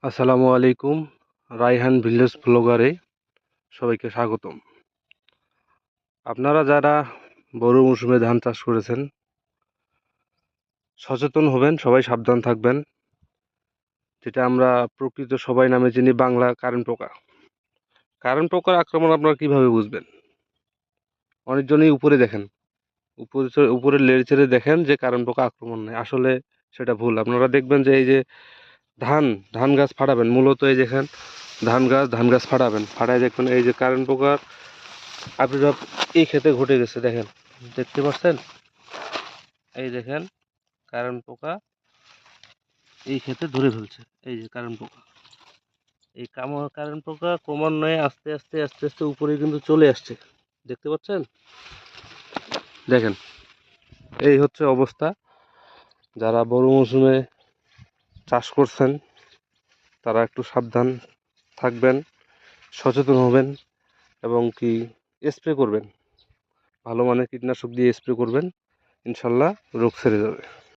আসসালামু আলাইকুম। রায়হান ভিলেজ ব্লগারে সবাইকে স্বাগতম। আপনারা যারা বড় মৌসুমে ধান চাষ করেছেন সচেতন হবেন, সবাই সাবধান থাকবেন। যেটা আমরা প্রকৃত সবাই নামে চিনি বাংলা কারেন্ট পোকা। কারেন্ট পোকার আক্রমণ আপনারা কিভাবে বুঝবেন? অনেকজনই উপরে দেখেন, উপরে লেড়ে চেড়ে দেখেন যে কারেন্ট পোকা আক্রমণ নেই, আসলে সেটা ভুল। আপনারা দেখবেন যে এই যে ধান ধান গাছ ফাটাবেন, মূলত এই দেখেন ধান গাছ ফাটাবেন, ফাটায় দেখবেন এই যে কারেন্ট পোকার আবির্ভাব এই ক্ষেতে ঘটে গেছে। দেখেন, দেখতে পাচ্ছেন? এই দেখেন কারেন্ট পোকা এই ক্ষেতে ধরে ফেলছে। এই যে কারেন্ট পোকা, এই কারেন্ট পোকা ক্রমান্বয়ে আস্তে আস্তে আস্তে আস্তে উপরে কিন্তু চলে আসছে। দেখতে পাচ্ছেন? দেখেন, এই হচ্ছে অবস্থা। যারা বড় মৌসুমে চাষ করছেন তারা একটু সাবধান থাকবেন, সচেতন হবেন এবং কি স্প্রে করবেন, ভালো মানের কীটনাশক দিয়ে স্প্রে করবেন। ইনশাল্লাহ রোগ সেরে যাবে।